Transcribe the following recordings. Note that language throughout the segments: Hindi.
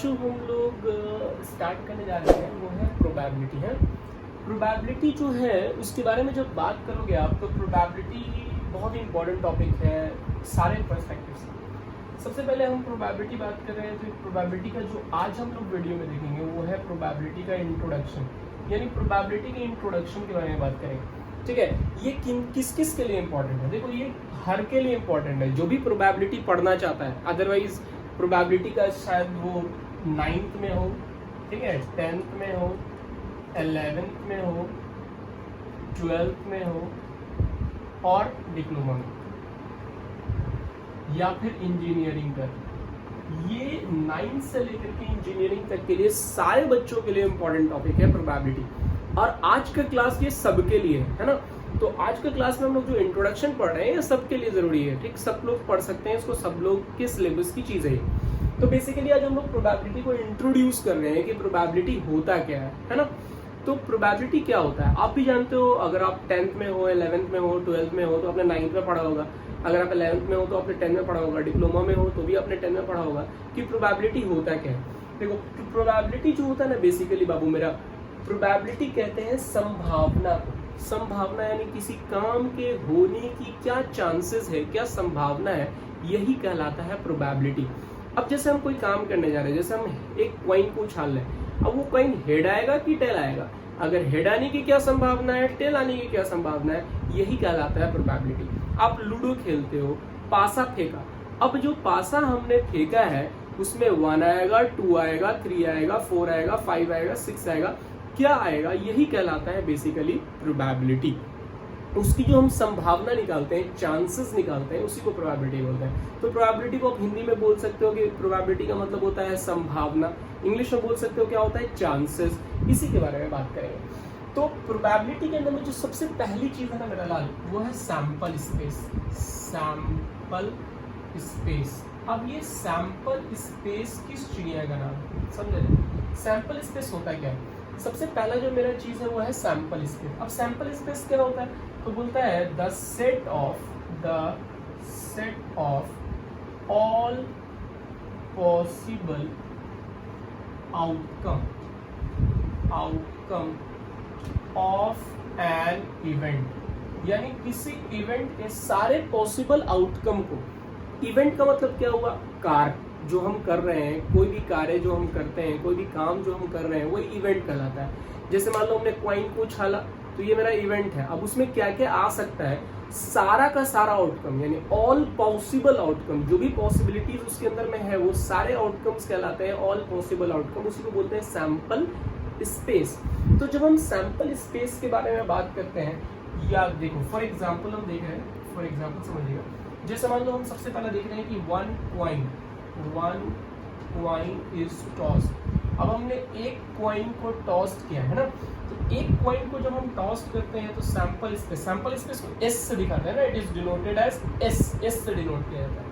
जो हम लोग स्टार्ट करने जा रहे हैं वो है प्रोबेबिलिटी है। प्रोबेबिलिटी जो है उसके बारे में जब बात करोगे आप तो प्रोबेबिलिटी बहुत ही इंपॉर्टेंट टॉपिक है सारे पर्सपेक्टिव से। सबसे पहले हम प्रोबेबिलिटी बात कर रहे हैं तो प्रोबेबिलिटी का जो आज हम लोग वीडियो में देखेंगे वो है प्रोबेबिलिटी का इंट्रोडक्शन, यानी प्रोबेबिलिटी के इंट्रोडक्शन के बारे में बात करेंगे। ठीक है, ये किस किस के लिए इंपॉर्टेंट है? देखो ये हर के लिए इंपॉर्टेंट है जो भी प्रोबेबिलिटी पढ़ना चाहता है। अदरवाइज प्रोबेबिलिटी का शायद वो 9th में हो, ठीक है, 10th में हो, 11th में हो, 12th में हो और डिप्लोमा में या फिर इंजीनियरिंग कर। ये 9th से लेकर के इंजीनियरिंग तक के लिए सारे बच्चों के लिए इंपॉर्टेंट टॉपिक है प्रोबेबिलिटी। और आज का क्लास ये सबके लिए है ना। तो आज के क्लास में हम लोग जो इंट्रोडक्शन पढ़ रहे हैं ये सबके लिए जरूरी है, ठीक, सब लोग पढ़ सकते हैं इसको, सब लोग के सिलेबस की चीज है। तो बेसिकली आज हम लोग प्रोबेबिलिटी को इंट्रोड्यूस कर रहे हैं कि प्रोबेबिलिटी होता क्या है ना। तो प्रोबेबिलिटी क्या होता है आप भी जानते हो। अगर आप 10th में हो, 11th में हो, 12th में हो तो आपने 9th में पढ़ा होगा। अगर आप 11th में हो तो आपने 10th में पढ़ा होगा। डिप्लोमा में हो तो भी आपने 10th में पढ़ा होगा कि प्रोबेबिलिटी होता क्या है। देखो प्रोबेबिलिटी जो होता है ना, बेसिकली बाबू मेरा, प्रोबेबिलिटी कहते हैं संभावना को। संभावना यानी किसी काम के होने की क्या चांसेस है, क्या संभावना है, यही कहलाता है प्रोबेबिलिटी। अब जैसे हम कोई काम करने जा रहे हैं, जैसे हम एक कॉइन को उछाल रहे हैं, अब वो कॉइन हेड आएगा कि टेल आएगा। अगर हेड आने की क्या संभावना है, टेल आने की क्या संभावना है, यही कहलाता है प्रोबेबिलिटी। आप लूडो खेलते हो, पासा फेंका, अब जो पासा हमने फेंका है उसमें 1 आएगा, 2 आएगा, 3 आएगा, 4 आएगा, 5 आएगा, 6 आएगा, क्या आएगा, यही कहलाता है बेसिकली प्रोबेबिलिटी। उसकी जो हम संभावना निकालते हैं, चांसेस निकालते हैं, उसी को प्रोबेबिलिटी बोलते हैं। तो प्रोबेबिलिटी को आप हिंदी में बोल सकते हो कि प्रोबेबिलिटी का मतलब होता है संभावना, इंग्लिश में बोल सकते हो क्या होता है, चांसेस। इसी के बारे में बात करेंगे। तो प्रोबेबिलिटी के अंदर में जो सबसे पहली चीज है ना मेरा लाल, वो है सैंपल स्पेस। Sample space. अब ये सैंपल स्पेस किस चिड़िया का नाम समझे? सैंपल स्पेस होता क्या है? सबसे पहला जो मेरा चीज है वो है सैंपल स्पेस। अब सैंपल स्पेस क्या होता है? तो बोलता है the set of all possible outcome of an event, यानी किसी इवेंट के सारे पॉसिबल आउटकम को। इवेंट का मतलब क्या हुआ? कार्य जो हम कर रहे हैं, कोई भी कार्य जो हम करते हैं, कोई भी काम जो हम कर रहे हैं, वो इवेंट कहलाता है। जैसे मान लो हमने कॉइन को उछाला तो ये मेरा इवेंट है। अब उसमें क्या क्या आ सकता है, सारा का सारा आउटकम, यानी ऑल पॉसिबल आउटकम, जो भी पॉसिबिलिटीज उसके अंदर में है वो सारे आउटकम्स कहलाते हैं ऑल पॉसिबल आउटकम। उसी को बोलते हैं सैंपल स्पेस। तो जब हम सैंपल स्पेस के बारे में बात करते हैं, या देखो फॉर एग्जाम्पल हम देख रहे हैं, फॉर एग्जाम्पल समझिएगा, जैसे मान लो हम सबसे पहले देख रहे हैं कि वन कॉइन इज टॉस्ड। अब हमने एक कॉइन को टॉस्ट किया है ना। तो एक कॉइन को जब हम टॉस्ट करते हैं तो सैंपल स्पेस को एस से दिखाते हैं ना, it is denoted as S से डिनोट किया जाता है।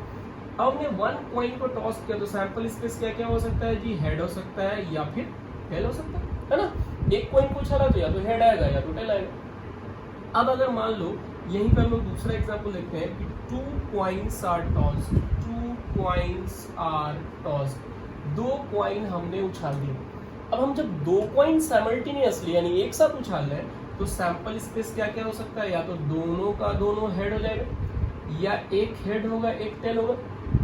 अब हमने वन कॉइन को टॉस्ट किया तो सैंपल स्पेस क्या क्या हो सकता है जी? हेड हो सकता है या फिर टेल हो सकता है ना। एक कॉइन को उछाला तो या तो हेड आएगा या तो टेल आएगा। अब अगर मान लो यहीं पर हम लोग दूसरा एग्जाम्पल देखते हैं कि 2 coins are tossed. 2 coins are tossed, 2 coin हमने उछाल दिए। अब हम जब 2 कॉइन साइमल्टेनियसली यानी एक साथ उछाल रहे हैं तो सैंपल स्पेस क्या क्या हो सकता है? या तो दोनों का दोनों हेड हो जाएगा, या एक हेड होगा एक टेल होगा,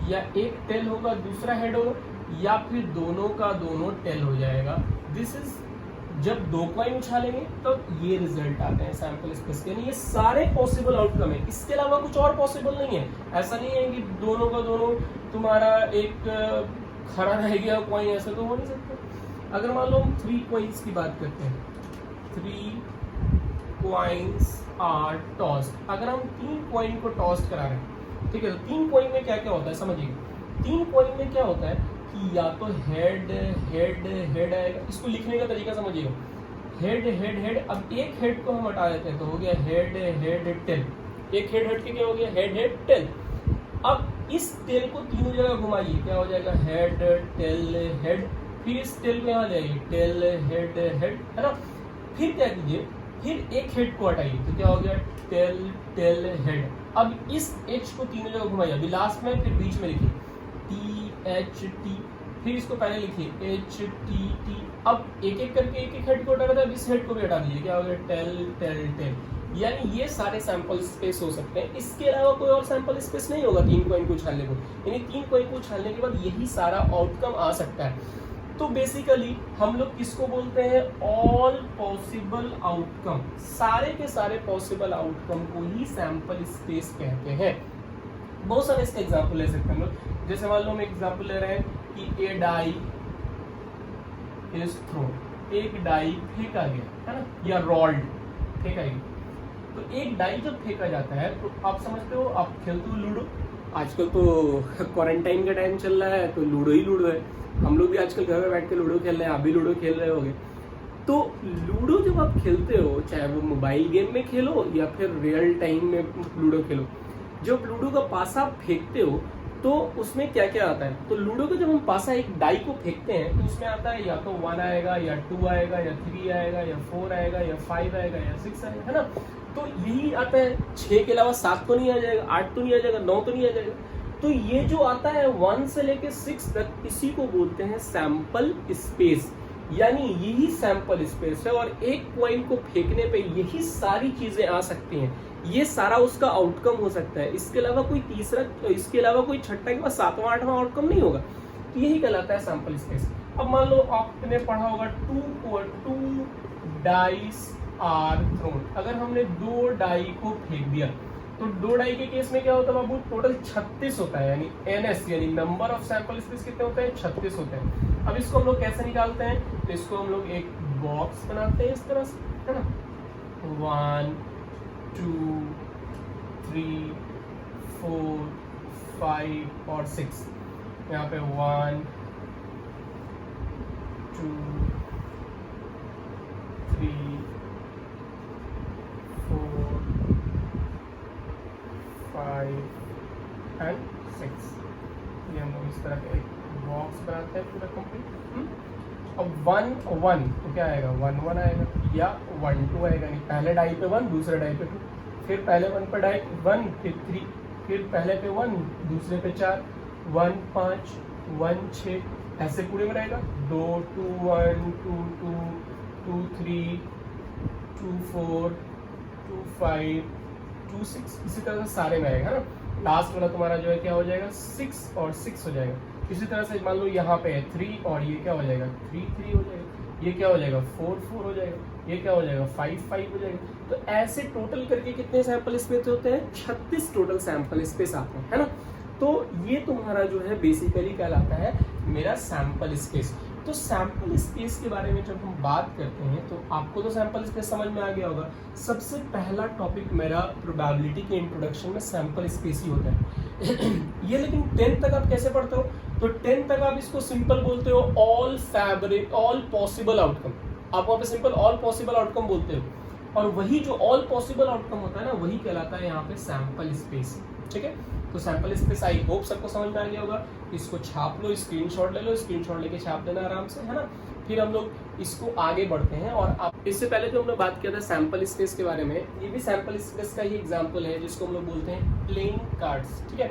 या एक टेल होगा दूसरा हेड होगा, या फिर दोनों का दोनों टेल हो जाएगा। दिस इज जब 2 कॉइन उछालेंगे तो ये रिजल्ट आते हैं सैंपल स्पेस के, यानी ये सारे पॉसिबल आउटकम है। इसके अलावा कुछ और पॉसिबल नहीं है। ऐसा नहीं है कि दोनों का दोनों तुम्हारा एक खड़ा रह गया कॉइन, ऐसा तो हो नहीं सकता। अगर मान लो हम 3 कॉइन्स की बात करते हैं, 3 कॉइन्स आर टॉस्ड। अगर हम 3 कॉइन को टॉस्ट करा रहे हैं, ठीक है, तो 3 कॉइन में क्या क्या होता है समझिए। 3 कॉइन में क्या होता है कि या तो हेड आएगा। इसको लिखने का तरीका समझिएगा, हेड। अब एक हेड को हम हटा देते हैं तो हो गया हेड टेल। एक हेड के क्या हो गया? Head tail. अब इस टेल को तीनों जगह घुमाइए, क्या हो जाएगा? Head tail head. फिर इस टेल को यहाँ जाइए, टेल हेड है ना। फिर क्या कीजिए, फिर एक हेड को हटाइए तो क्या हो गया? Tail head. अब इस एच को तीनों जगह घुमाइए, अभी लास्ट में फिर बीच में लिखिए THT। फिर इसको पहले लिखिए HTT। अब एक एक करके एक एक हेड को हटा था, अब इस हेड को भी हटा दीजिए, क्या हो गया टेल टेल टेल। यानी ये सारे सैंपल स्पेस हो सकते हैं, इसके अलावा कोई और सैंपल स्पेस नहीं होगा 3 कॉइन को उछालने को, यानी 3 कॉइन को उछालने के बाद यही सारा आउटकम आ सकता है। तो बेसिकली हम लोग किसको बोलते हैं, ऑल पॉसिबल आउटकम, सारे के सारे पॉसिबल आउटकम को ही सैंपल स्पेस कहते हैं। बहुत सारे इसके एग्जाम्पल ले सकते हैं हम लोग, जैसे मान लो हम एग्जाम्पल ले रहे हैं कि ए डाई इज थ्रोन, एक डाई फेंका गया है ना, या रोल्ड फेंका गया। तो एक डाई जब फेंका जाता है तो आप समझते हो, आप खेलते हो लूडो, आजकल तो क्वारंटाइन का टाइम चल रहा है तो लूडो ही लूडो है, हम लोग भी आजकल घर में बैठ के लूडो खेल रहे हैं, आप भी लूडो खेल रहे होगे। तो लूडो जब आप खेलते हो, चाहे वो मोबाइल गेम में खेलो या फिर रियल टाइम में लूडो खेलो, जब लूडो का पासा आप फेंकते हो तो उसमें क्या क्या आता है, तो लूडो का जब हम पासा एक डाई को फेंकते हैं तो उसमें आता है या तो 1 आएगा या 2 आएगा या 3 आएगा या 4 आएगा या 5 आएगा या 6 आएगा, है ना। तो यही आता है, 6 के अलावा 7 तो नहीं आ जाएगा, 8 तो नहीं आ जाएगा, 9 तो नहीं आ जाएगा। तो ये जो आता है 1 से लेके 6 तक, इसी को बोलते हैं सैंपल स्पेस, यानी यही सैंपल स्पेस है। और एक पॉइंट को फेंकने पे यही सारी चीजें आ सकती हैं, ये सारा उसका आउटकम हो सकता है, इसके अलावा कोई तीसरा, इसके अलावा कोई छठा के बाद 7वां 8वां आउटकम नहीं होगा। तो यही कहलाता है सैंपल स्पेस। अब मान लो आपने पढ़ा होगा 2 डाइस आर थ्रोन, अगर हमने 2 डाई को फेंक दिया तो 2 डाई के केस में क्या होता है बाबू, टोटल 36 होता है, यानी NS यानी नंबर ऑफ सैंपल स्पेस कितने होते हैं, 36 होते हैं। अब इसको हम लोग कैसे निकालते हैं, तो इसको हम लोग एक बॉक्स बनाते हैं इस तरह से, है ना, 1 2 3 4 5 और 6, यहाँ पे 1 2 3 4 5 एंड 6, ये हम लोग इस तरह का एक बॉक्स बनाते हैं पूरा कंप्लीट। अब 1 1 तो क्या आएगा, 1 1 आएगा या 1 2 आएगा, नहीं पहले डाई पे 1 दूसरे डाई पे 2, फिर पहले 1 पे डाई 1 फिर 3, फिर पहले पे 1 दूसरे पे 4, 1 5 1 6, ऐसे पूरे में रहेगा। 2 2 1 2 2 2 3 2 4 2 5 2 6, इसी तरह से सारे में आएगा, है ना। लास्ट वाला तुम्हारा जो है क्या हो जाएगा, 6 और 6 हो जाएगा। इसी तरह से मान लो यहाँ पे है 3 और ये क्या हो जाएगा, 3 3 हो जाएगा, ये क्या हो जाएगा, 4 4 हो जाएगा, ये क्या हो जाएगा, 5 5 हो जाएगा। तो ऐसे टोटल करके कितने सैंपल स्पेस होते हैं, 36 टोटल सैंपल स्पेस आते हैं, है ना। तो ये तुम्हारा जो है बेसिकली कहलाता है मेरा सैंपल स्पेस। तो सैंपल स्पेस के बारे में जब हम बात करते हैं तो आपको तो सैंपल स्पेस समझ में आ गया होगा। सबसे पहला टॉपिक मेरा प्रोबेबिलिटी के इंट्रोडक्शन में सैंपल स्पेस ही होता है ये लेकिन 10 तक आप कैसे पढ़ते हो, तो 10 तक आप इसको सिंपल बोलते हो ऑल पॉसिबल आउटकम, आप वहाँ पे सिंपल ऑल पॉसिबल आउटकम बोलते हो, और वही जो ऑल पॉसिबल आउटकम होता है ना, वही कहलाता है यहाँ पे सैंपल स्पेस। ठीक है, तो सैंपल स्पेस आई होप सबको समझ में आ गया होगा। इसको छाप लो, स्क्रीनशॉट ले लो, स्क्रीनशॉट लेके छाप देना आराम से, है ना। फिर हम लोग इसको आगे बढ़ते हैं। और आप इससे पहले जो हम लोग बात किया था सैंपल स्पेस के बारे में, ये भी सैंपल स्पेस का ही एग्जांपल है जिसको हम लोग बोलते हैं प्लेइंग कार्ड्स। ठीक है,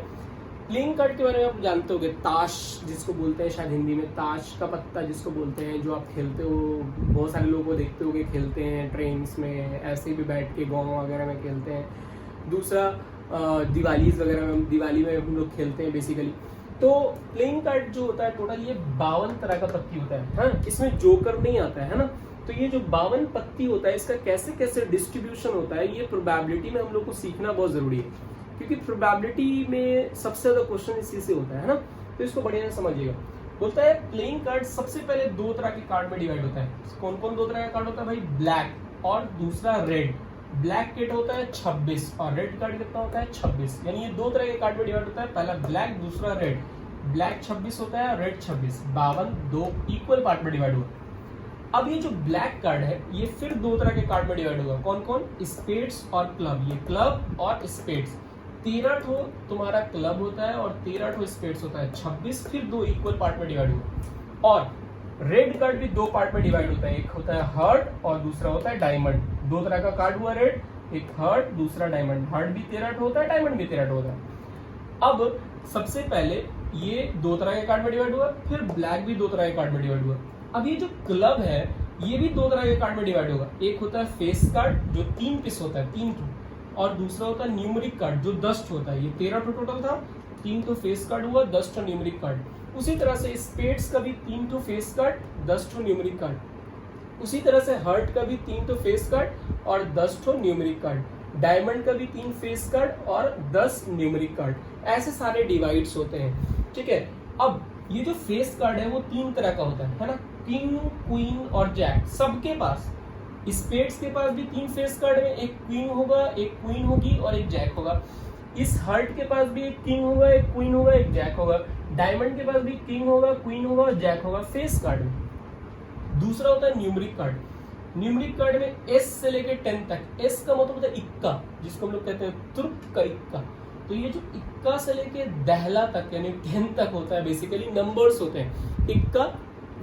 प्लेइंग कार्ड के बारे में आप जानते होंगे, ताश जिसको बोलते हैं शायद हिंदी में, ताश का पत्ता जिसको बोलते हैं, जो आप खेलते हो, बहुत सारे लोगों को देखते होगे खेलते हैं ट्रेन्स में, ऐसे भी बैठ के गाँव वगैरह में खेलते हैं। दूसरा दिवालीज वगैरह में, दिवाली में हम लोग खेलते हैं बेसिकली। तो प्लेइंग कार्ड जो होता है टोटल ये 52 तरह का पत्ती होता है, हाँ, इसमें जोकर नहीं आता है ना। तो ये जो 52 पत्ती होता है, इसका कैसे कैसे डिस्ट्रीब्यूशन होता है, ये प्रोबेबिलिटी में हम लोग को सीखना बहुत जरूरी है, क्योंकि प्रोबेबिलिटी में सबसे ज्यादा क्वेश्चन इसी से होता है ना। तो इसको बढ़िया से समझिएगा। बोलता है प्लेइंग कार्ड सबसे पहले 2 तरह के कार्ड में डिवाइड होता है। कौन कौन 2 तरह का कार्ड होता है भाई, ब्लैक और दूसरा रेड। ब्लैक कार्ड होता है 26 और रेड कार्ड कितना होता है 26, यानी ये 2 तरह के कार्ड में डिवाइड होता है, पहला ब्लैक दूसरा रेड। ब्लैक 26 होता है, रेड 26, 52 2 इक्वल पार्ट में डिवाइड हुआ। अब ये जो ब्लैक कार्ड है ये फिर 2 तरह के कार्ड में डिवाइड होगा। कौन कौन, स्पेड्स और क्लब। ये क्लब और स्पेड्स, 13 ठो तुम्हारा क्लब होता है और 13 ठो स्पेड्स होता है, 26 फिर 2 इक्वल पार्ट में डिवाइड हुआ। और रेड कार्ड भी 2 पार्ट में डिवाइड होता है, एक होता है हार्ट और दूसरा होता है डायमंड। 2 तरह का कार्ड हुआ रेड, एक हार्ट दूसरा डायमंड। हार्ट भी 13 होता है, डायमंड भी 13 होता है। अब सबसे पहले ये 2 तरह के कार्ड में डिवाइड हुआ, फिर ब्लैक भी 2 तरह के कार्ड में डिवाइड हुआ। अब ये जो क्लब है ये भी 2 तरह के कार्ड में डिवाइड होगा। एक होता है फेस कार्ड जो 3 पीस होता है, 3 टू, और दूसरा होता है न्यूमेरिक कार्ड जो 10 होता है। ये 13 टू टोटल था, 3 तो फेस कार्ड हुआ, 10 टू न्यूमेरिक कार्ड। उसी तरह से स्पेड्स का भी 3 टू फेस कार्ड, 10 टू न्यूमेरिक कार्ड। उसी तरह से हर्ट का भी 3 टू फेस कार्ड और 10 टू न्यूमेरिक कार्ड। डायमंड का भी 3 फेस कार्ड और 10 न्यूमेरिक कार्ड। ऐसे सारे डिवाइड्स होते हैं, ठीक है। अब ये जो फेस कार्ड है वो 3 तरह का होता है ना, किंग, क्वीन और जैक। सबके पास, स्पेड्स के पास भी 3 फेस कार्ड में, एक क्वीन होगा, एक क्वीन होगी और एक जैक होगा। इस हर्ट के पास भी एक किंग होगा, एक क्वीन होगा, एक जैक होगा। डायमंड के पास भी किंग होगा, क्वीन होगा और जैक होगा फेस कार्ड में। दूसरा होता है न्यूमेरिक कार्ड। न्यूमेरिक कार्ड में एस से लेकर 10 तक। एस का मतलब होता है इक्का, जिसको हम लोग कहते हैं तुर्क का इक्का। तो ये जो इक्का से लेके दहला तक यानी 10 तक होता है, बेसिकली नंबर्स होते हैं। इक्का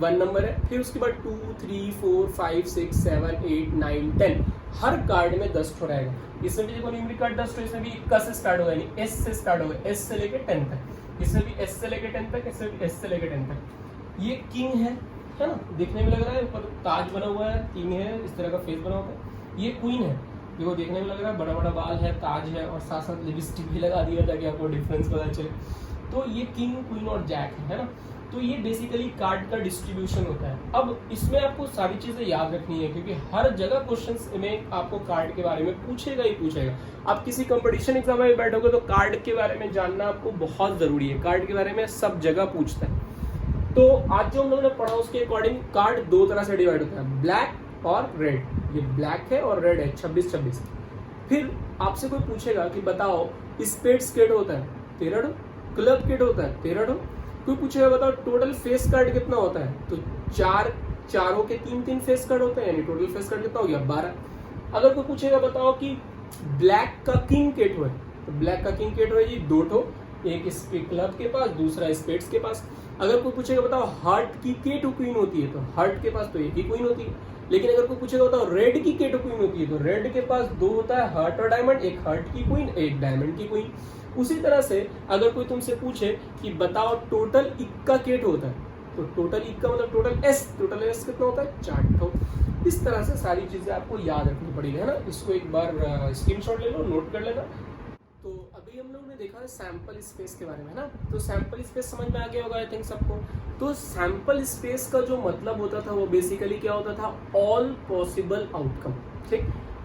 1 नंबर है, फिर उसके बाद 2, 3, 4, 5, 6, 7, 8, 9, 10। हर कार्ड में 10 ठो रहेगा। इसमें भी देखो न्यूमेरिक कार्ड 10 ठो, इसमें भी इक्का से स्टार्ट होगा, यानी एस से स्टार्ट होगा, एस से लेके 10 तक। इसमें भी एस से लेके 10 तक, इसमें भी एस से लेके 10 तक। ये किंग है ना, देखने में लग रहा है ऊपर ताज बना हुआ है, किंग है, इस तरह का फेस बना हुआ है। ये क्वीन है, देखो देखने में लग रहा है बड़ा बड़ा बाल है, ताज है और साथ साथ लिपस्टिक भी लगा दिया ताकि आपको डिफरेंस पता चले। तो ये किंग, क्वीन और जैक है ना। तो ये बेसिकली कार्ड का डिस्ट्रीब्यूशन होता है। अब इसमें आपको सारी चीजें याद रखनी है क्योंकि हर जगह क्वेश्चंस में आपको कार्ड के बारे में पूछेगा ही पूछेगा। आप किसी कंपटीशन एग्जाम में बैठोगे तो कार्ड के बारे में जानना आपको बहुत जरूरी है। कार्ड के बारे में सब जगह पूछता है। तो आज जो हम लोगों ने पढ़ा उसके अकॉर्डिंग कार्ड 2 तरह से डिवाइड होता है, ब्लैक और रेड। ये ब्लैक है और रेड है, 26-26। फिर आपसे कोई पूछेगा कि बताओ स्पेड्स किट होता है 13 ठो, क्लब किट होता है 13 ठो। कोई पूछेगा बताओ टोटल फेस कार्ड कितना होता है, तो चारों के 3-3 फेस कार्ड होते हैं, यानी टोटल फेस कार्ड कितना हो गया 12। अगर कोई पूछेगा बताओ कि ब्लैक का किंग किट हो, तो ब्लैक का किंग किट हो जी 2 ठो, एक क्लब के पास, दूसरा स्पेड्स के पास। अगर कोई पूछेगा बताओ हार्ट की के टू क्वीन होती है, तो हार्ट के पास तो एक ही क्वीन होती है। लेकिन अगर कोई पूछेगा बताओ रेड की के टू क्वीन होती है, तो रेड के पास 2 होता है, हार्ट और डायमंड, एक हार्ट की क्वीन, एक डायमंड की क्वीन। उसी तरह से अगर कोई तुमसे पूछे कि बताओ टोटल इक्का केट होता है, तो टोटल इक्का मतलब टोटल एस कितना होता है 4 ठो। इस तरह से सारी चीजें आपको याद रखनी पड़ेगी, है ना। इसको एक बार स्क्रीनशॉट ले लो, नोट कर लेना। तो अभी हम लोग ने देखा है सैंपल स्पेस के बारे में, ना। तो सैंपल स्पेस समझ में आ गया होगा आई थिंक सबको। तो सैंपल स्पेस का जो मतलब होता था वो बेसिकली क्या होता था, ऑल पॉसिबल आउटकम, ठीक।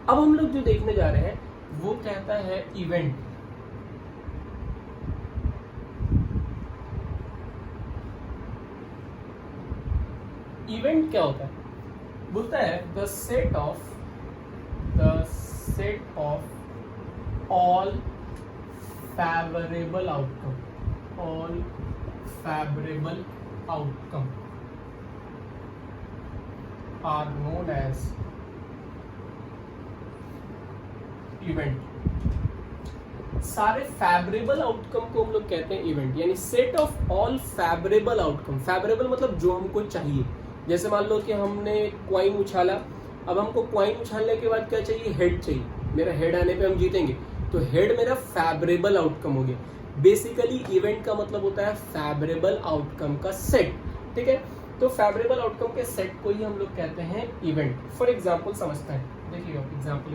अब हम लोग जो देखने जा रहे हैं वो कहता है इवेंट। इवेंट क्या होता है, बोलता है the set of all favorable outcome are known as event। सारे फेवरेबल आउटकम को हम लोग कहते हैं इवेंट, यानी set of all favourable outcome. Favourable मतलब जो हमको चाहिए। जैसे मान लो कि हमने क्वाइन उछाला, अब हमको क्वाइन उछालने के बाद क्या चाहिए, हेड चाहिए। मेरा हेड आने पे हम जीतेंगे, तो हेड मेरा फेवरेबल आउटकम हो गया। बेसिकली इवेंट का मतलब होता है फेवरेबल आउटकम का सेट, ठीक है। तो फेवरेबल आउटकम के सेट को ही हम लोग कहते हैं इवेंट। फॉर एग्जाम्पल समझते हैं, देखिए एग्जाम्पल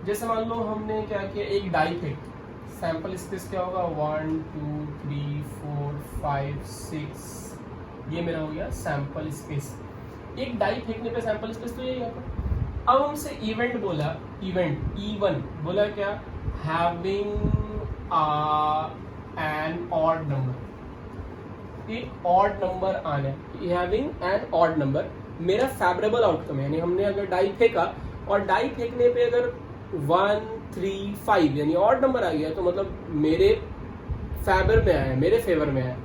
जैसे मान लो हमने क्या किया, एक डाई फेंक, सैंपल स्पेस क्या होगा 1 2 3 4 5 6, ये मेरा हो गया सैंपल स्पेस। एक डाई फेंकने पे सैंपल स्पेस तो यही आता। अब हमसे इवेंट बोला, इवेंट E1 बोला क्या, हैविंग एन ऑड नंबर, एक ऑड नंबर आना, हैविंग एन ऑड नंबर मेरा फेवरेबल आउटकम है। यानी हमने अगर डाई फेंका और डाई फेंकने पे अगर 1 3 5 यानी ऑड नंबर आ गया, तो मतलब मेरे फेवर में आया, मेरे फेवर में आया।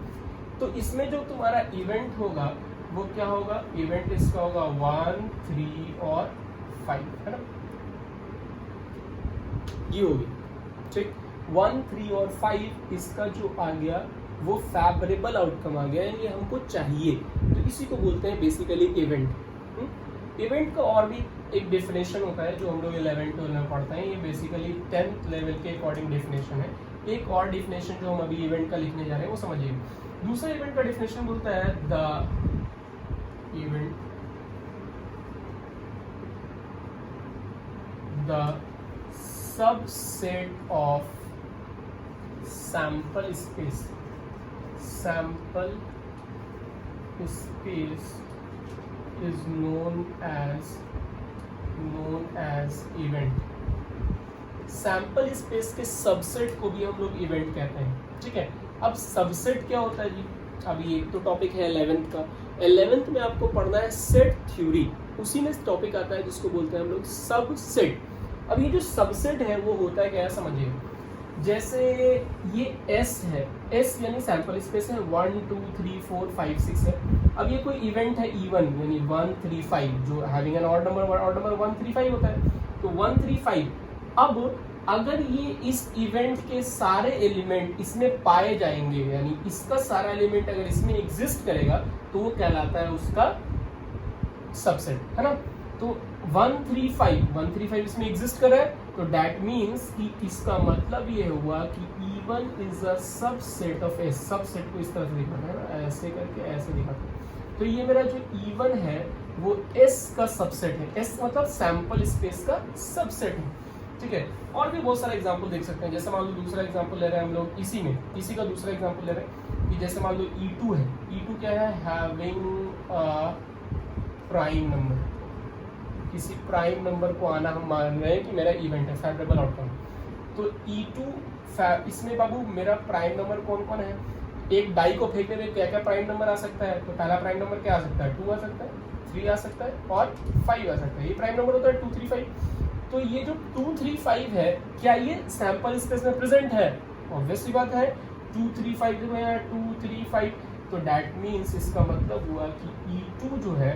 तो इसमें जो तुम्हारा इवेंट होगा वो क्या होगा, इवेंट इसका होगा 1 3 और 5, है ना, ये होगी, ठीक। 1 3 और 5 इसका जो आ गया वो फेवरेबल आउटकम आ गया, यानी हमको चाहिए। तो इसी को बोलते हैं बेसिकली इवेंट। इवेंट का और भी एक डेफिनेशन होता है जो हम लोग 11th 12 में पढ़ते हैं। ये बेसिकली 10th लेवल के अकॉर्डिंग डेफिनेशन है। एक और डिफिनेशन जो हम अभी इवेंट का लिखने जा रहे हैं वो समझिए। दूसरा इवेंट का डिफिनेशन बोलता है the event the subset of sample space is known as event। Sample space के सबसेट को भी हम लोग इवेंट कहते हैं, ठीक है। अब सबसेट क्या होता है जी, अभी एक तो टॉपिक है 11th का। 11th में आपको पढ़ना है सेट थ्योरी, उसी में टॉपिक आता है जिसको बोलते हैं हम लोग सबसेट। अब ये जो सबसेट है वो होता है क्या, समझिए। जैसे ये S है, S यानी सैंपल स्पेस है, 1 2 3 4 5 6 है। अब ये कोई इवेंट है E1 यानी 1 3 5 जो हैविंग एन ऑड नंबर 1 3 5 होता है, तो 1 3 5। अब अगर ये इस इवेंट के सारे एलिमेंट इसमें पाए जाएंगे, यानी इसका सारा एलिमेंट अगर इसमें एग्जिस्ट करेगा तो वो कहलाता है उसका सबसेट, है ना। तो 135 इसमें एग्जिस्ट कर रहा है, तो दैट मीन्स कि इसका मतलब ये हुआ कि E1 is a subset of S। Subset को इस तरह से दिखाना है ना, ऐसे करके ऐसे दिखाते हैं। तो ये मेरा जो E1 है वो S का सबसेट है। S मतलब सैंपल स्पेस का सबसेट है, ठीक है। और भी बहुत सारा एग्जांपल देख सकते हैं। जैसे मान लो दूसरा एग्जांपल ले रहे हैं हम लोग इसी का दूसरा एग्जांपल ले रहे हैं कि जैसे मान लो E2 है। E2 क्या है, हैविंग प्राइम नंबर, किसी प्राइम नंबर को आना हम मान रहे हैं कि मेरा इवेंट है, फेवरेबल आउटकम। तो E2 इसमें बाबू मेरा प्राइम नंबर कौन कौन है, एक डाई को फेंकने में क्या क्या प्राइम नंबर आ सकता है। तो पहला प्राइम नंबर क्या आ सकता है, 2 आ सकता है, 3 आ सकता है और 5 आ सकता है। ये प्राइम नंबर होता है 2 3 5। तो ये जो 2 3 5 है, क्या ये सैंपल स्पेस में प्रेजेंट है? ऑब्वियसली बात है, 2 3 5 जो है 2 3 5। तो दैट मीन्स इसका मतलब हुआ कि E2 जो है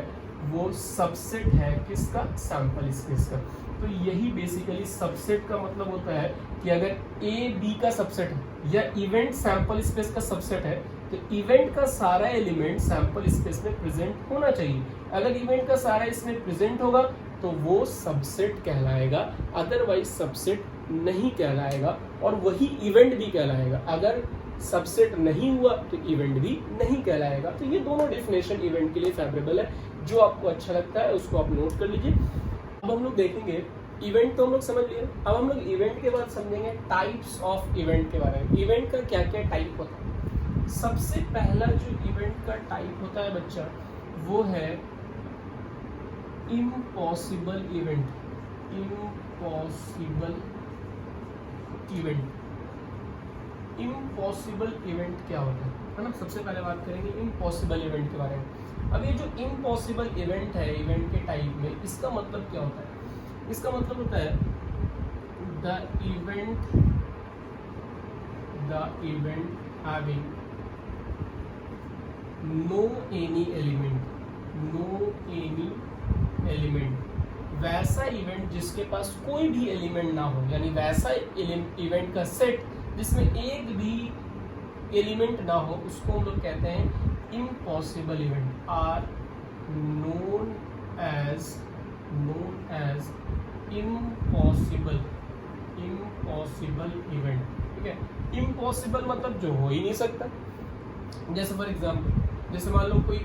वो सबसेट है किसका, सैंपल स्पेस का। तो यही बेसिकली सबसेट का मतलब होता है कि अगर ए बी का सबसेट है या इवेंट सैंपल स्पेस का सबसेट है, तो इवेंट का सारा एलिमेंट सैंपल स्पेस में प्रेजेंट होना चाहिए। अगर इवेंट का सारा इसमें प्रेजेंट होगा तो वो सबसेट कहलाएगा, अदरवाइज सबसेट नहीं कहलाएगा, और वही इवेंट भी कहलाएगा। अगर सबसेट नहीं हुआ तो इवेंट भी नहीं कहलाएगा। तो ये दोनों डेफिनेशन इवेंट के लिए फेवरेबल है। जो आपको अच्छा लगता है उसको आप नोट कर लीजिए। अब हम लोग देखेंगे, इवेंट तो हम लोग समझ लिए, अब हम लोग इवेंट के बाद समझेंगे टाइप्स ऑफ इवेंट के बारे में। इवेंट का क्या क्या टाइप होता है। सबसे पहला जो इवेंट का टाइप होता है बच्चा, वो है इम्पॉसिबल इवेंट। इम्पॉसिबल इवेंट क्या होता है ना। सबसे पहले बात करेंगे इम्पॉसिबल इवेंट के बारे में। अब ये जो इम्पॉसिबल इवेंट है इवेंट के टाइप में, इसका मतलब क्या होता है? इसका मतलब होता है the event having no any element, वैसा इवेंट जिसके पास कोई भी एलिमेंट ना हो, यानी वैसा इवेंट का सेट जिसमें एक भी एलिमेंट ना हो, उसको हम लोग कहते हैं impossible event. Are known as impossible event, ठीक है। इम्पॉसिबल मतलब जो हो ही नहीं सकता। जैसे फॉर एग्जाम्पल, जैसे मान लो कोई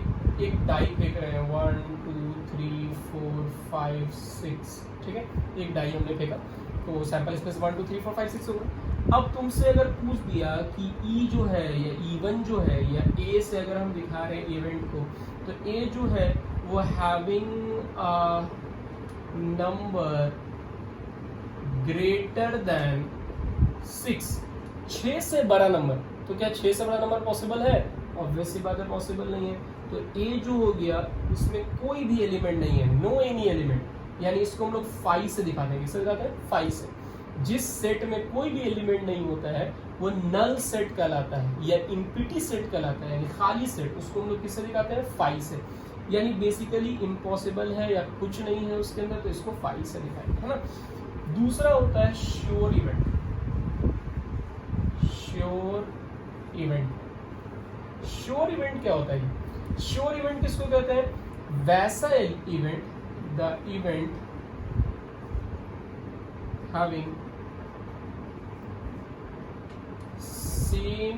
एक डाई फेंक रहे हैं, 1 2 3 4 5 6, ठीक है। एक डाई हमने फेंका तो सैंपल स्पेस 1 2 3 4 5 6 होगा। अब तुमसे अगर पूछ दिया कि E जो है या E1 जो है या A से अगर हम दिखा रहे हैं इवेंट को, तो A जो है वो हैविंग नंबर ग्रेटर देन 6 से बड़ा नंबर। तो क्या 6 से बड़ा नंबर पॉसिबल है? ऑब्वियसली बात है, पॉसिबल नहीं है। तो A जो हो गया उसमें कोई भी एलिमेंट नहीं है, नो एनी एलिमेंट, यानी इसको हम लोग 5 से दिखाते हैं। किससे दिखाते हैं? 5 से। जिस सेट में कोई भी एलिमेंट नहीं होता है वो नल सेट कहलाता है या इम्पिटी सेट कहलाता है, यानी खाली सेट। उसको हम लोग किससे दिखाते हैं? 5 से। यानी बेसिकली इम्पॉसिबल है या कुछ नहीं है उसके अंदर, तो इसको 5 से दिखाएंगे, है ना। दूसरा होता है श्योर इवेंट। श्योर इवेंट क्या होता है? श्योर इवेंट किसको कहते हैं? वैसा event, the event having same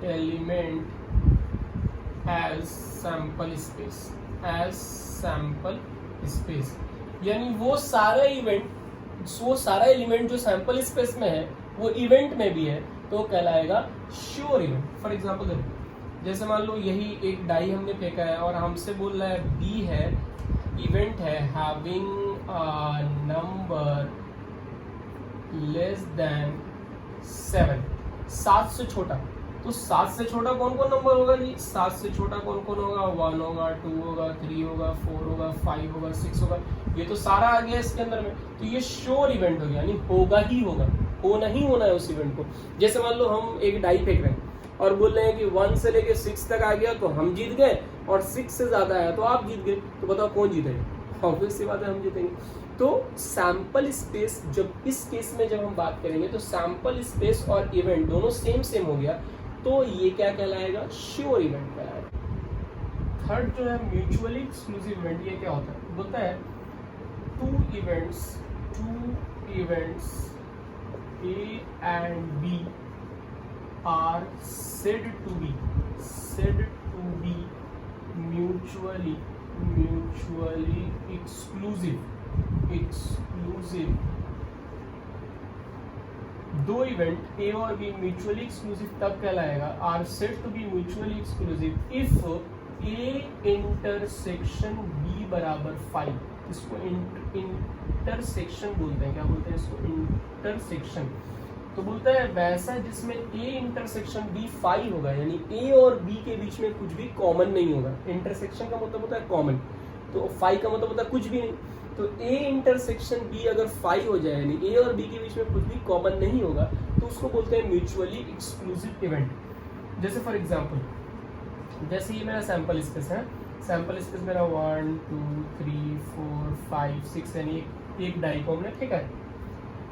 element as sample space, यानी वो सारा एलिमेंट जो सैंपल स्पेस में है वो इवेंट में भी है, तो कहलाएगा श्योर इवेंट। फॉर एग्जांपल देखो, जैसे मान लो यही एक डाई हमने फेंका है और हमसे बोल रहा है बी है, इवेंट है हैविंग नंबर लेस देन 7 से छोटा। तो 7 से छोटा कौन कौन नंबर होगा जी? 7 से छोटा कौन कौन होगा? 1 होगा, 2 होगा, 3 होगा, 4 होगा, 5 होगा, 6 होगा। ये तो सारा आ गया इसके अंदर में, तो ये श्योर इवेंट हो गया, यानी होगा ही होगा, होना ही होना है उस इवेंट को। जैसे मान लो हम एक डाई फेंक रहे हैं और बोल रहे हैं कि 1 से लेके 6 तक आ गया तो हम जीत गए, और 6 से ज्यादा आया तो आप जीत गए। तो बताओ कौन जीतेगा? ऑब्वियस सी बात है हम जीतेंगे। तो सैंपल स्पेस, जब इस केस में जब हम बात करेंगे तो सैंपल स्पेस और इवेंट दोनों सेम हो गया, तो ये क्या कहलाएगा? श्योर इवेंट कहलाएगा। थर्ड जो है म्यूचुअली एक्सक्लूसिव इवेंट, ये क्या होता है? बोलता है two events A and B are said to be mutually exclusive। दो इवेंट A और B म्यूचुअली एक्सक्लूसिव तब कहलाएगा, are said to be mutually exclusive if A intersection B बराबर 5। इसको इंटरसेक्शन बोलते हैं। क्या बोलते हैं इसको? इंटरसेक्शन। तो बोलता है वैसा जिसमें A इंटरसेक्शन B 5 होगा, यानी A और B के बीच में कुछ भी कॉमन नहीं होगा। इंटरसेक्शन का मतलब होता है कॉमन, तो 5 का मतलब होता है कुछ भी नहीं। तो A इंटरसेक्शन B अगर 5 हो जाए, यानी A और B के बीच में कुछ भी कॉमन नहीं होगा, तो उसको बोलते हैं म्यूचुअली एक्सक्लूसिव इवेंट। जैसे फॉर एग्जाम्पल, जैसे ये मेरा सैंपल स्पेस है, सैंपल स्पेस मेरा 1 2 3 4 5 6 यानी एक डाई को हमने फेंका है।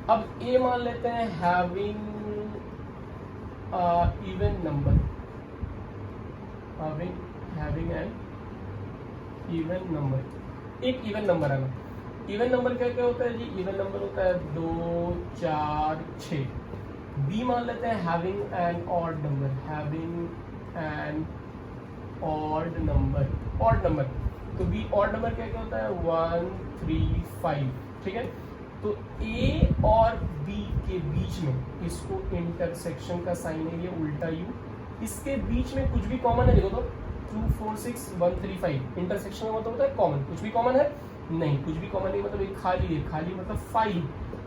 अब A मान लेते हैं having even number, having an even number, एक इवन नंबर आना। इवन नंबर क्या क्या होता है जी? इवन नंबर होता है 2 4 6। B मान लेते हैं having an odd number, having an odd number. तो B ऑड नंबर क्या क्या होता है? 1 3 5। ठीक है, तो A और B के बीच में, इसको इंटरसेक्शन का साइन है ये उल्टा U, इसके बीच में कुछ भी कॉमन है? देखो तो 2 4 6 1 3 5। इंटरसेक्शन का मतलब होता है कॉमन। कुछ भी कॉमन है? नहीं, कुछ भी कॉमन नहीं, मतलब एक खाली है, खाली मतलब 5।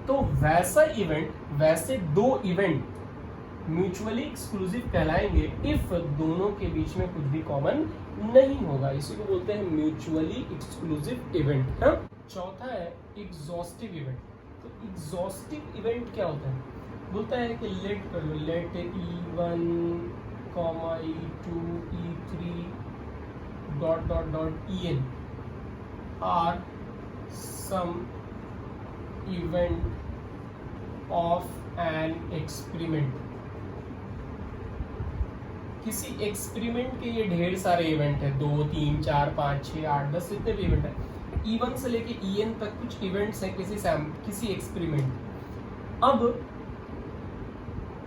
तो वैसा इवेंट, वैसे दो इवेंट म्यूचुअली एक्सक्लूसिव कहलाएंगे इफ दोनों के बीच में कुछ भी कॉमन नहीं होगा। इसी को बोलते हैं म्यूचुअली एक्सक्लूसिव इवेंट। हाँ, चौथा है एग्जॉस्टिव इवेंट। तो एग्जॉस्टिव इवेंट क्या होता है? बोलता है कि let E1, E2, E3 .En are some event of an experiment. किसी एक्सपेरिमेंट के ये ढेर सारे इवेंट है, 2 3 4 5 6 8 10 जितने भी इवेंट है, E1 से लेके En तक कुछ इवेंट्स हैं किसी एक्सपेरिमेंट। अब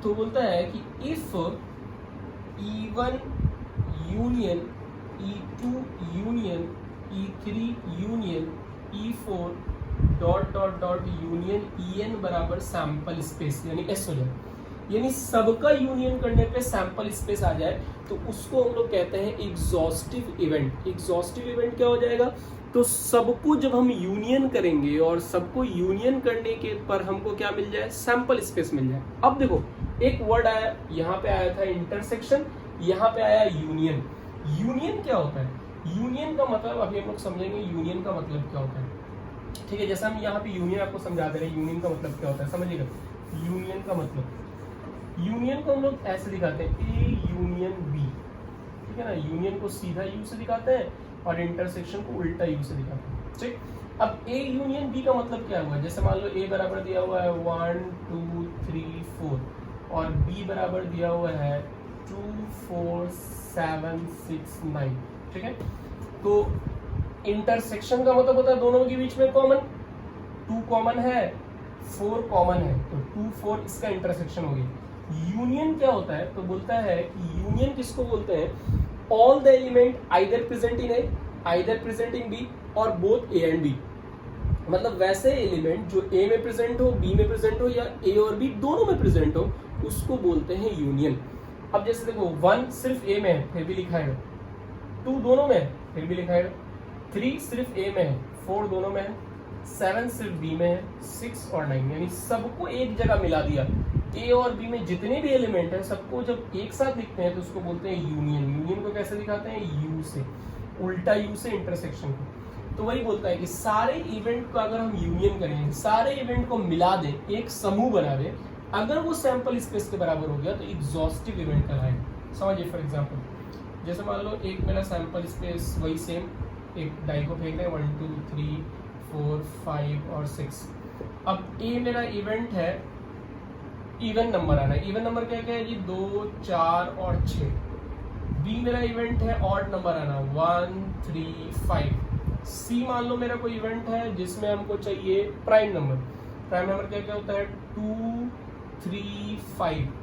तो बोलता है कि if E1 union E2 union E3 union E4 union En बराबर सैंपल स्पेस, यानी S हो जाए, यानी सबका यूनियन करने पे सैंपल स्पेस आ जाए, तो उसको हम लोग कहते हैं एग्जॉस्टिव इवेंट। एग्जॉस्टिव इवेंट क्या हो जाएगा? तो सबको जब हम यूनियन करेंगे और सबको यूनियन करने के पर हमको क्या मिल जाए? सैंपल स्पेस मिल जाए। अब देखो, एक वर्ड आया, यहाँ पे आया था इंटरसेक्शन, यहाँ पे आया यूनियन। यूनियन क्या होता है? यूनियन का मतलब अभी हम लोग समझेंगे यूनियन का मतलब क्या होता है। ठीक है, जैसा हम यहाँ पे यूनियन आपको समझा दे रहे हैं, यूनियन का मतलब क्या होता है समझिएगा। यूनियन का मतलब, यूनियन को हम लोग ऐसे दिखाते हैं, ए यूनियन बी। ठीक है ना, यूनियन को सीधा यू से दिखाते हैं और इंटरसेक्शन को उल्टा यू से दिखाते हैं। ठीक, अब ए यूनियन बी का मतलब क्या हुआ? जैसे मान लो ए बराबर दिया हुआ है 1 2 3 4 और बी बराबर दिया हुआ है 2 4 7 6 9। ठीक है, तो इंटरसेक्शन का मतलब होता है दोनों के बीच में कॉमन, 2 कॉमन है, 4 कॉमन है, तो 2 4 इसका इंटरसेक्शन हो गया। यूनियन क्या होता है, तो बोलता है कि यूनियन किसको बोलते हैं, all the element either present in A, either present in B, और बोथ ए एंड बी। मतलब वैसे एलिमेंट जो ए में प्रेजेंट हो, बी में प्रेजेंट हो, या ए और बी दोनों में प्रेजेंट हो, उसको बोलते हैं यूनियन। अब जैसे देखो 1 सिर्फ ए में है फिर भी लिखा है, 2 दोनों में है फिर भी लिखा है, 3 सिर्फ ए में है, 4 दोनों में है, 7 सिर्फ बी में है, 6 और 9, यानी सबको एक जगह मिला दिया। ए और बी में जितने भी एलिमेंट है सबको जब एक साथ लिखते हैं तो उसको बोलते हैं यूनियन। यूनियन को कैसे दिखाते हैं, यू से, उल्टा यू से इंटरसेक्शन को। तो वही बोलता है कि सारे इवेंट को अगर हम यूनियन करें, सारे इवेंट को मिला दें, एक समूह बना दें, अगर वो सैंपल स्पेस के बराबर हो गया तो एग्जॉस्टिव इवेंट कहलाएगा। समझिए फॉर एग्जांपल, जैसे मान लो एक मेरा सैंपल स्पेस वही सेम, एक डाई को फेंक रहे हैं 1 2 3 4 5 और 6। अब ए मेरा इवेंट है, इवन नंबर आना है। इवन नंबर क्या क्या है जी, 2 4 और 6। बी मेरा इवेंट है ऑड नंबर आना, 1 3 5। सी मान लो मेरा कोई इवेंट है जिसमें हमको चाहिए प्राइम नंबर। प्राइम नंबर क्या क्या होता है, 2 3 5।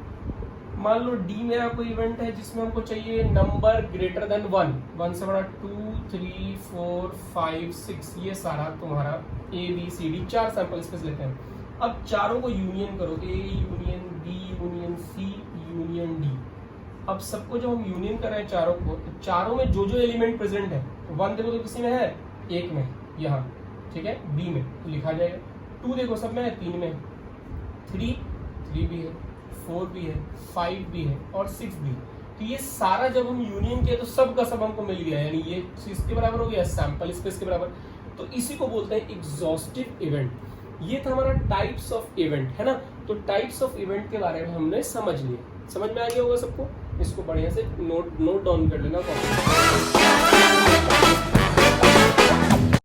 मान लो डी मेरा कोई इवेंट है जिसमें हमको चाहिए नंबर ग्रेटर देन 1, 1 से बड़ा 2 3 4 5 6। ये सारा तुम्हारा A B C D 4 sample space लेते हैं। अब चारों को यूनियन करो, A union B union C union D. अब सबको जब हम यूनियन कर रहे हैं चारों को, तो चारों में जो जो एलिमेंट प्रेजेंट है, 1 देखो तो किसी में है, एक में यहाँ, ठीक है, बी में तो लिखा जाएगा। 2 देखो सब में है, 3 में, 3 भी है, 4 भी है, 5 भी है और 6 भी। तो ये सारा जब हम यूनियन किया तो सब का सब हमको मिल गया, यानी ये किसके बराबर हो गया, सैंपल स्पेस के बराबर। तो इसी को बोलते हैं एग्जॉस्टिव इवेंट। ये था हमारा टाइप्स ऑफ इवेंट, है ना। तो टाइप्स ऑफ इवेंट के बारे में हमने समझ लिया, समझ में आ गया होगा सबको। इसको बढ़िया से नोट डाउन कर लेना।